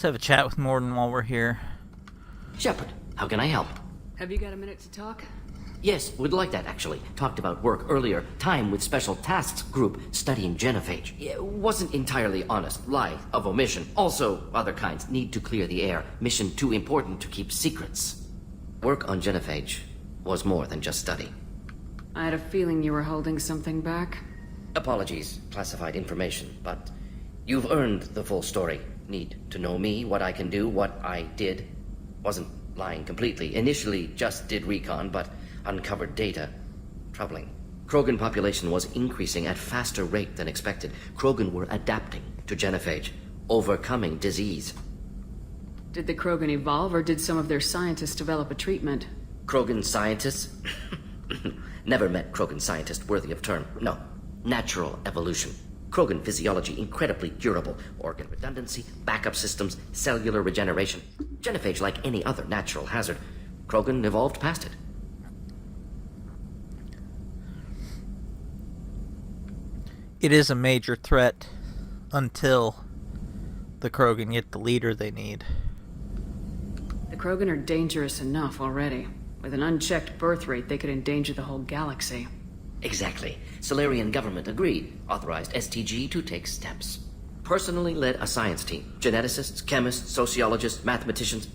Let's have a chat with Morden while we're here. Shepard, how can I help? Have you got a minute to talk? Yes, would like that, actually. Talked about work earlier. Time with Special Tasks Group studying genophage. It wasn't entirely honest. Lie of omission. Also, other kinds. Need to clear the air. Mission too important to keep secrets. Work on genophage was more than just study. I had a feeling you were holding something back. Apologies, classified information, but you've earned the full story. Need to know me, what I can do, what I did. Wasn't lying completely. Initially just did recon, but uncovered data. Troubling. Krogan population was increasing at faster rate than expected. Krogan were adapting to genophage, overcoming disease. Did the Krogan evolve, or did some of their scientists develop a treatment? Krogan scientists? Never met Krogan scientist worthy of term. No. Natural evolution. Krogan physiology incredibly durable. Organ redundancy, backup systems, cellular regeneration. Genophage like any other natural hazard. Krogan evolved past it. It is a major threat until the Krogan get the leader they need. The Krogan are dangerous enough already. With an unchecked birth rate, they could endanger the whole galaxy. Exactly. Solarian government agreed, authorized STG to take steps. Personally led a science team. Geneticists, chemists, sociologists, mathematicians.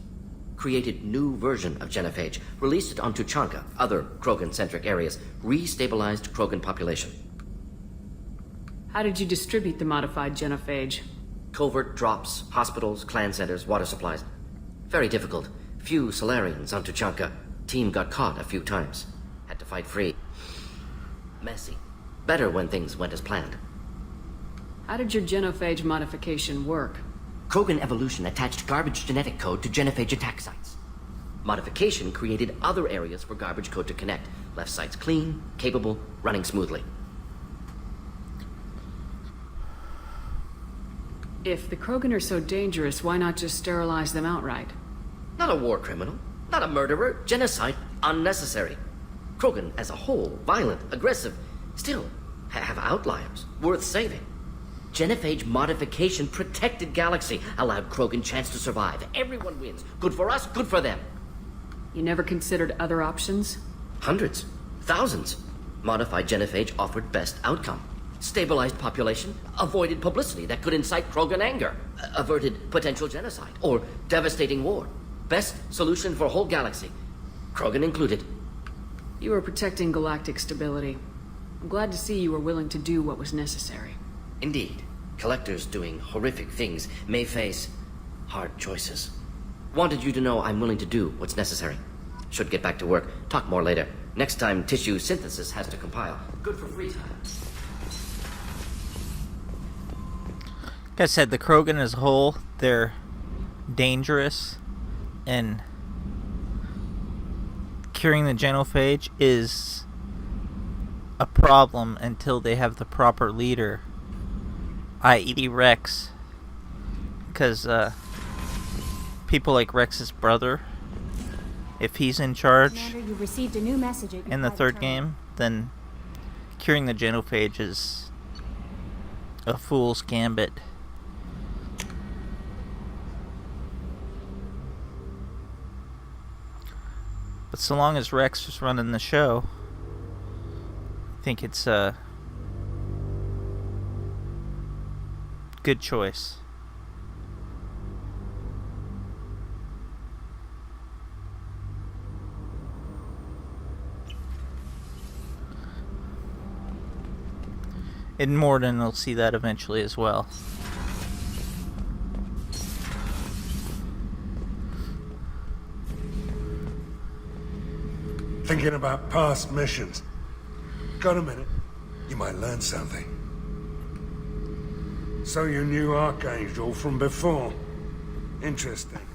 Created new version of genophage. Released it onto Chanka, other Krogan-centric areas. Restabilized Krogan population. How did you distribute the modified genophage? Covert drops, hospitals, clan centers, water supplies. Very difficult. Few Solarians onto Chanka. Team got caught a few times. Had to fight free. Messy. Better when things went as planned. How did your genophage modification work? Krogan evolution attached garbage genetic code to genophage attack sites. Modification created other areas for garbage code to connect. Left sites clean, capable, running smoothly. If the Krogan are so dangerous, why not just sterilize them outright? Not a war criminal. Not a murderer. Genocide unnecessary. Krogan as a whole, violent, aggressive, still have outliers worth saving. Genophage modification protected galaxy, allowed Krogan chance to survive. Everyone wins. Good for us, good for them. You never considered other options? Hundreds, thousands. Modified genophage offered best outcome. Stabilized population, avoided publicity that could incite Krogan anger, averted potential genocide, or devastating war. Best solution for whole galaxy, Krogan included. You were protecting galactic stability. I'm glad to see you were willing to do what was necessary. Indeed. Collectors doing horrific things may face hard choices. Wanted you to know I'm willing to do what's necessary. Should get back to work. Talk more later. Next time tissue synthesis has to compile. Good for free time. Like I said, the Krogan as a whole, they're dangerous, and curing the genophage is a problem until they have the proper leader, i.e. Rex. Because people like Rex's brother, if he's in charge Commander, you received a new message at your in the private third terminal. game, then curing the genophage is a fool's gambit. But so long as Rex is running the show, I think it's a good choice. And Morden will see that eventually as well. Thinking about past missions. Got a minute? You might learn something. So you knew Archangel from before. Interesting.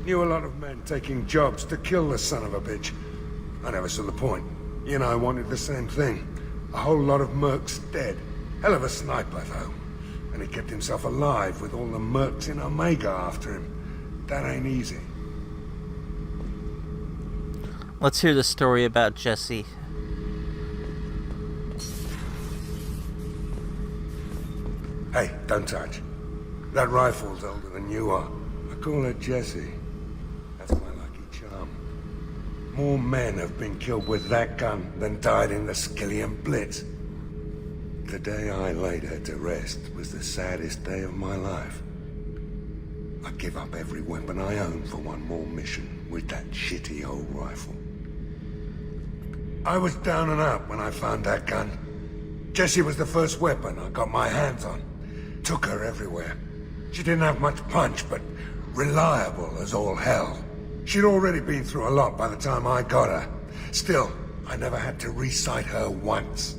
Knew a lot of men taking jobs to kill the son of a bitch. I never saw the point. You and I wanted the same thing. A whole lot of mercs dead. Hell of a sniper, though. And he kept himself alive with all the mercs in Omega after him. That ain't easy. Let's hear the story about Jesse. Hey, don't touch. That rifle's older than you are. I call her Jessie. That's my lucky charm. More men have been killed with that gun than died in the Skillian Blitz. The day I laid her to rest was the saddest day of my life. I give up every weapon I own for one more mission with that shitty old rifle. I was down and out when I found that gun. Jessie was the first weapon I got my hands on. Took her everywhere. She didn't have much punch, but reliable as all hell. She'd already been through a lot by the time I got her. Still, I never had to re-sight her once.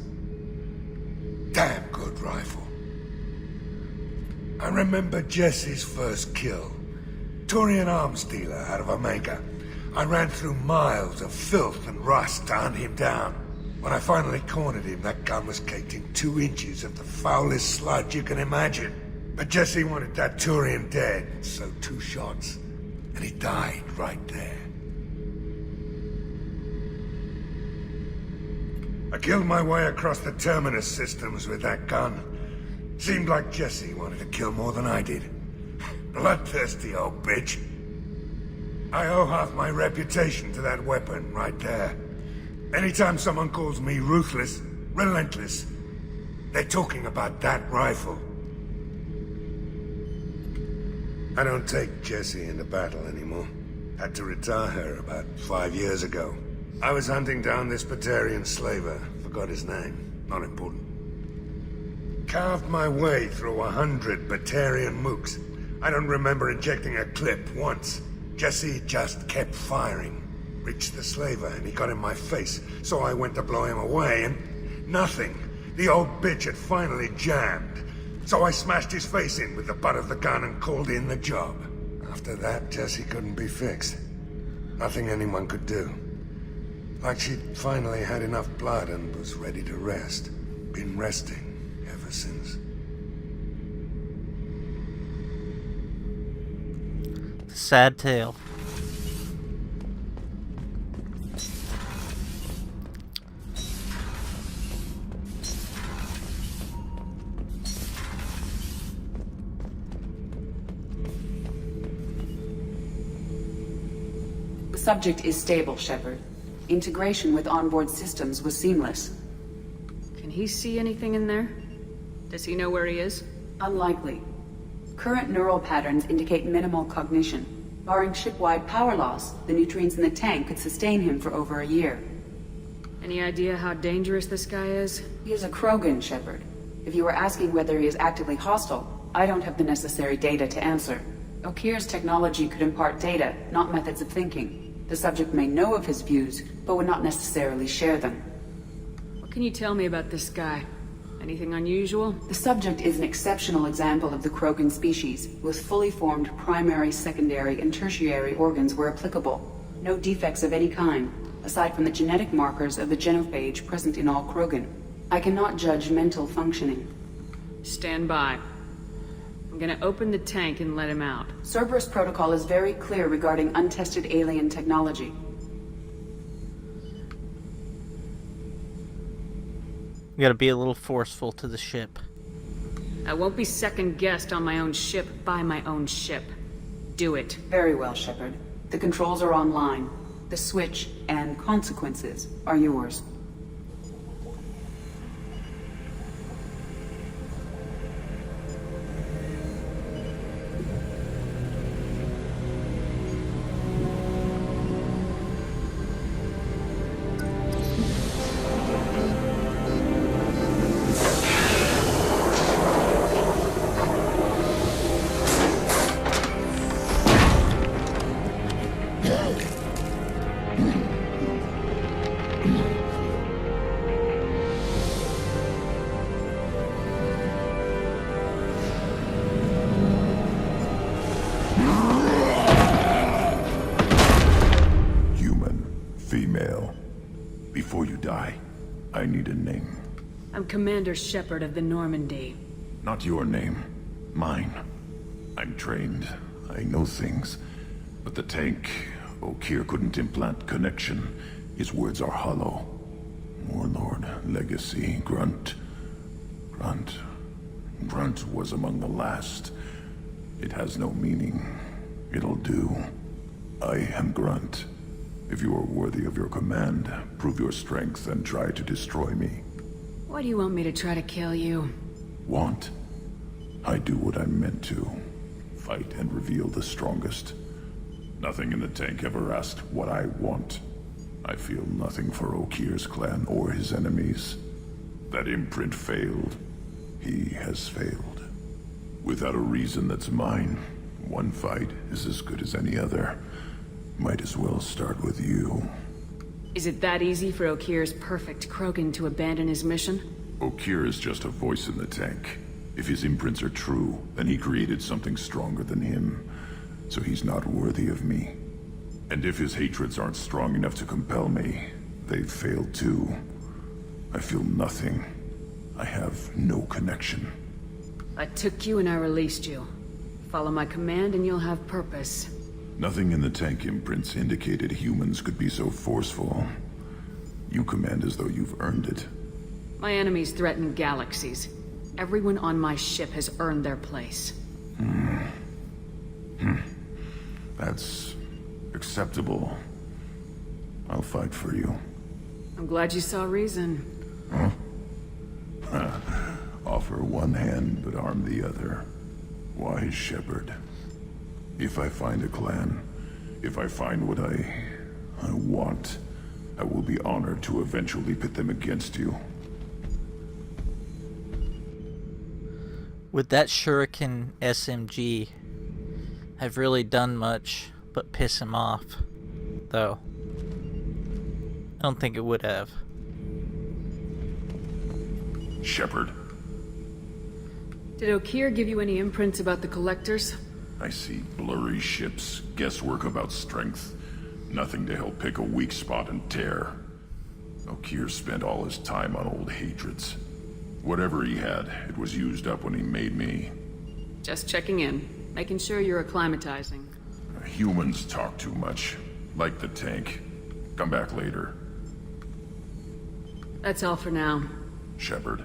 Damn good rifle. I remember Jessie's first kill. Turian arms dealer out of Omega. I ran through miles of filth and rust to hunt him down. When I finally cornered him, that gun was caked in 2 inches of the foulest sludge you can imagine. But Jessie wanted that Turian dead, so 2 shots, and he died right there. I killed my way across the Terminus systems with that gun. Seemed like Jessie wanted to kill more than I did. Bloodthirsty old bitch. I owe half my reputation to that weapon right there. Anytime someone calls me ruthless, relentless, they're talking about that rifle. I don't take Jessie into battle anymore. Had to retire her about 5 years ago. I was hunting down this Batarian slaver. Forgot his name. Not important. Carved my way through 100 Batarian mooks. I don't remember injecting a clip once. Jessie just kept firing. Reached the slaver and he got in my face, so I went to blow him away and nothing. The old bitch had finally jammed. So I smashed his face in with the butt of the gun and called in the job. After that, Jessie couldn't be fixed. Nothing anyone could do. Like she'd finally had enough blood and was ready to rest. Been resting ever since. Sad tale. The subject is stable, Shepard. Integration with onboard systems was seamless. Can he see anything in there? Does he know where he is? Unlikely. Current neural patterns indicate minimal cognition. Barring ship-wide power loss, the nutrients in the tank could sustain him for over a year. Any idea how dangerous this guy is? He is a Krogan, Shepard. If you were asking whether he is actively hostile, I don't have the necessary data to answer. Okeer's technology could impart data, not methods of thinking. The subject may know of his views, but would not necessarily share them. What can you tell me about this guy? Anything unusual? The subject is an exceptional example of the Krogan species, with fully formed primary, secondary, and tertiary organs where applicable. No defects of any kind, aside from the genetic markers of the genophage present in all Krogan. I cannot judge mental functioning. Stand by. I'm gonna open the tank and let him out. Cerberus protocol is very clear regarding untested alien technology. We gotta be a little forceful to the ship. I won't be second-guessed on my own ship by my own ship. Do it. Very well, Shepard. The controls are online. The switch and consequences are yours. Female. Before you die, I need a name. I'm Commander Shepard of the Normandy. Not your name. Mine. I'm trained. I know things. But the tank, Okeer couldn't implant connection. His words are hollow. Warlord, Legacy, Grunt. Grunt was among the last. It has no meaning. It'll do. I am Grunt. If you are worthy of your command, prove your strength and try to destroy me. Why do you want me to try to kill you? Want? I do what I'm meant to. Fight and reveal the strongest. Nothing in the tank ever asked what I want. I feel nothing for Okeer's clan or his enemies. That imprint failed. He has failed. Without a reason that's mine, one fight is as good as any other. Might as well start with you. Is it that easy for Okeer's perfect Krogan to abandon his mission? Okeer is just a voice in the tank. If his imprints are true, then he created something stronger than him. So he's not worthy of me. And if his hatreds aren't strong enough to compel me, they've failed too. I feel nothing. I have no connection. I took you and I released you. Follow my command and you'll have purpose. Nothing in the tank imprints indicated humans could be so forceful. You command as though you've earned it. My enemies threaten galaxies. Everyone on my ship has earned their place. That's acceptable. I'll fight for you. I'm glad you saw reason. Offer one hand, but arm the other. Wise shepherd. If I find a clan, if I find what I want, I will be honored to eventually pit them against you. With that Shuriken SMG, I've really done much but piss him off, though. I don't think it would have. Shepherd. Did Okeer give you any imprints about the Collectors? I see blurry ships, guesswork about strength. Nothing to help pick a weak spot and tear. Okeer spent all his time on old hatreds. Whatever he had, it was used up when he made me. Just checking in, making sure you're acclimatizing. Humans talk too much, like the tank. Come back later, That's all for now. Shepherd.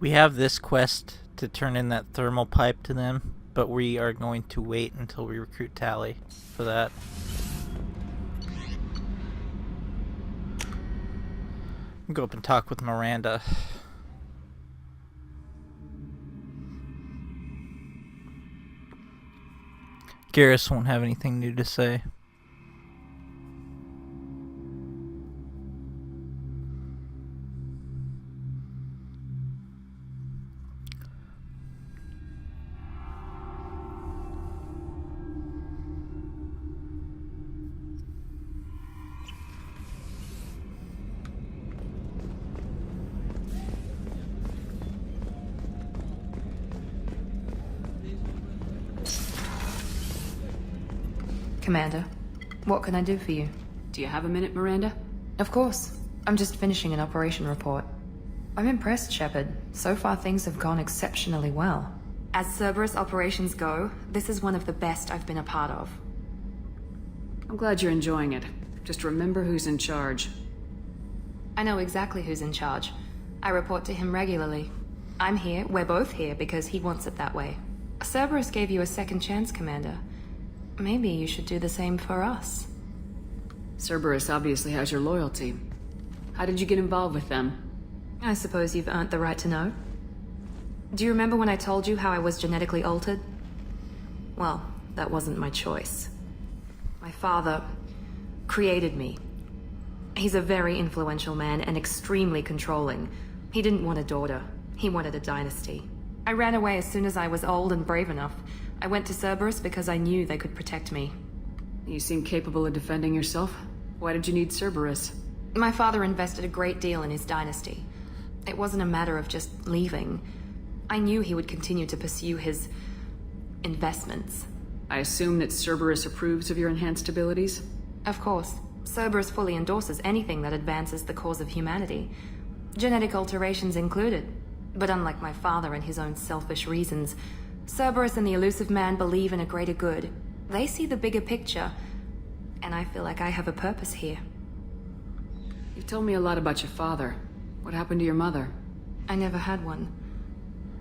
We have this quest to turn in that thermal pipe to them, but we are going to wait until we recruit Tally for that. Go up and talk with Miranda. Garrus won't have anything new to say. Commander, what can I do for you? Do you have a minute, Miranda? Of course. I'm just finishing an operation report. I'm impressed, Shepard. So far things have gone exceptionally well. As Cerberus operations go, this is one of the best I've been a part of. I'm glad you're enjoying it. Just remember who's in charge. I know exactly who's in charge. I report to him regularly. I'm here, we're both here, because he wants it that way. Cerberus gave you a second chance, Commander. Maybe you should do the same for us. Cerberus obviously has your loyalty. How did you get involved with them? I suppose you've earned the right to know. Do you remember when I told you how I was genetically altered? Well, that wasn't my choice. My father created me. He's a very influential man and extremely controlling. He didn't want a daughter. He wanted a dynasty. I ran away as soon as I was old and brave enough. I went to Cerberus because I knew they could protect me. You seem capable of defending yourself. Why did you need Cerberus? My father invested a great deal in his dynasty. It wasn't a matter of just leaving. I knew he would continue to pursue his investments. I assume that Cerberus approves of your enhanced abilities? Of course. Cerberus fully endorses anything that advances the cause of humanity. Genetic alterations included. But unlike my father and his own selfish reasons, Cerberus and the Elusive Man believe in a greater good. They see the bigger picture, and I feel like I have a purpose here. You've told me a lot about your father. What happened to your mother? I never had one.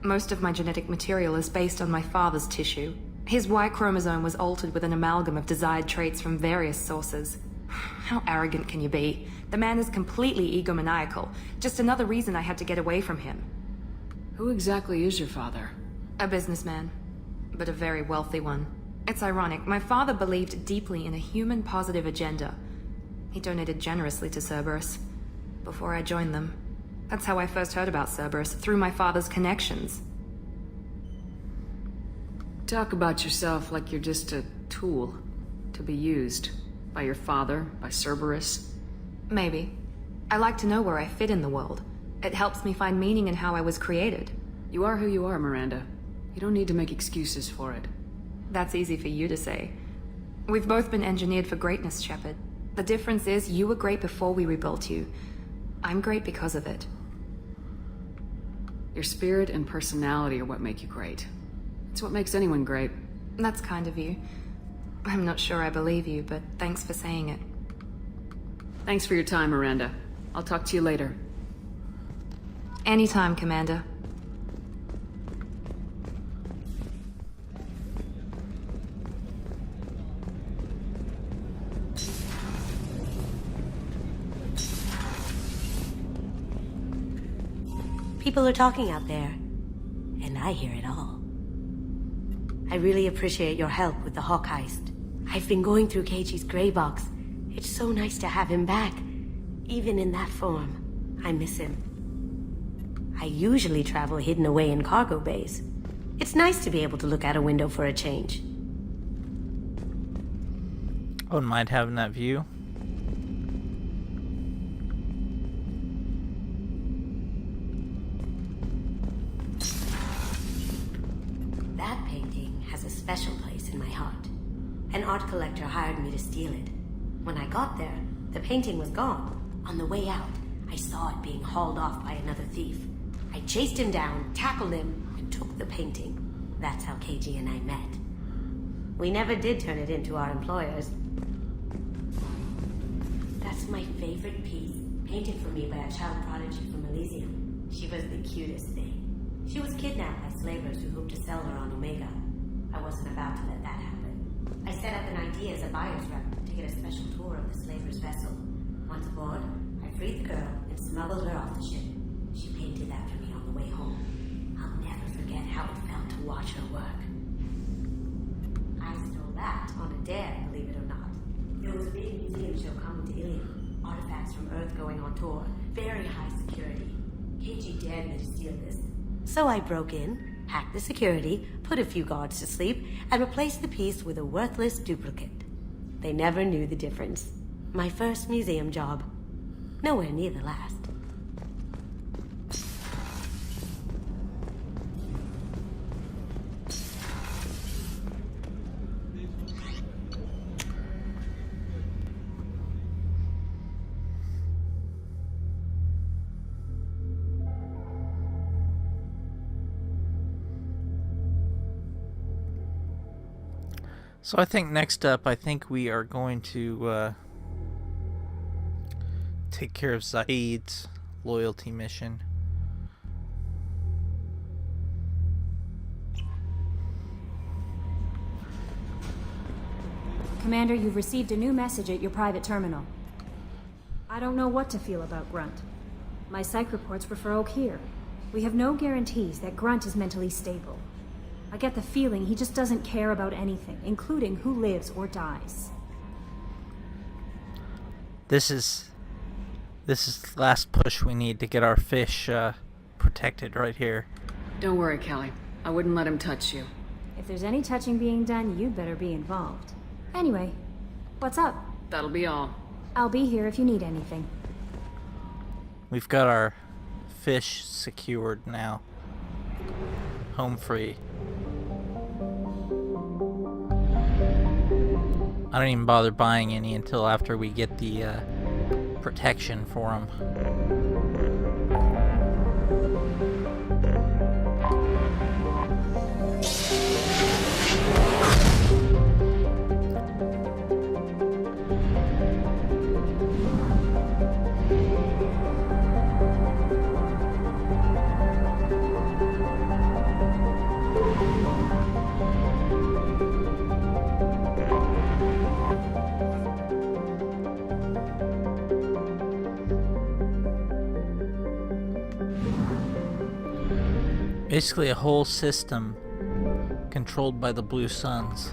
Most of my genetic material is based on my father's tissue. His Y chromosome was altered with an amalgam of desired traits from various sources. How arrogant can you be? The man is completely egomaniacal. Just another reason I had to get away from him. Who exactly is your father? A businessman, but a very wealthy one. It's ironic, my father believed deeply in a human-positive agenda. He donated generously to Cerberus before I joined them. That's how I first heard about Cerberus, through my father's connections. Talk about yourself like you're just a tool to be used by your father, by Cerberus. Maybe. I like to know where I fit in the world. It helps me find meaning in how I was created. You are who you are, Miranda. You don't need to make excuses for it. That's easy for you to say. We've both been engineered for greatness, Shepard. The difference is you were great before we rebuilt you. I'm great because of it. Your spirit and personality are what make you great. It's what makes anyone great. That's kind of you. I'm not sure I believe you, but thanks for saying it. Thanks for your time, Miranda. I'll talk to you later. Anytime, Commander. People are talking out there, and I hear it all. I really appreciate your help with the Hawk heist. I've been going through Keiji's gray box. It's so nice to have him back, even in that form. I miss him. I usually travel hidden away in cargo bays. It's nice to be able to look out a window for a change. I wouldn't mind having that view. That painting has a special place in my heart. An art collector hired me to steal it. When I got there, the painting was gone. On the way out, I saw it being hauled off by another thief. I chased him down, tackled him, and took the painting. That's how Keiji and I met. We never did turn it into our employers. That's my favorite piece, painted for me by a child prodigy from Elysium. She was the cutest thing. She was kidnapped by slavers who hoped to sell her on Omega. I wasn't about to let that happen. I set up an idea as a buyer's rep to get a special tour of the slaver's vessel. Once aboard, I freed the girl and smuggled her off the ship. She painted that for me on the way home. I'll never forget how it felt to watch her work. I stole that on a dare, believe it or not. There was a big museum show coming to Ilium. Artifacts from Earth going on tour. Very high security. Keiji dared me to steal this. So I broke in, hacked the security, put a few guards to sleep, and replaced the piece with a worthless duplicate. They never knew the difference. My first museum job. Nowhere near the last. So I think next up, I think we are going to take care of Zaid's loyalty mission. Commander, you've received a new message at your private terminal. I don't know what to feel about Grunt. My psych reports were for Okeer. We have no guarantees that Grunt is mentally stable. I get the feeling he just doesn't care about anything, including who lives or dies. This is the last push we need to get our fish protected right here. Don't worry, Kelly. I wouldn't let him touch you. If there's any touching being done, you'd better be involved. Anyway, what's up? That'll be all. I'll be here if you need anything. We've got our fish secured now. Home free. I don't even bother buying any until after we get the protection for them. Basically a whole system controlled by the Blue Suns.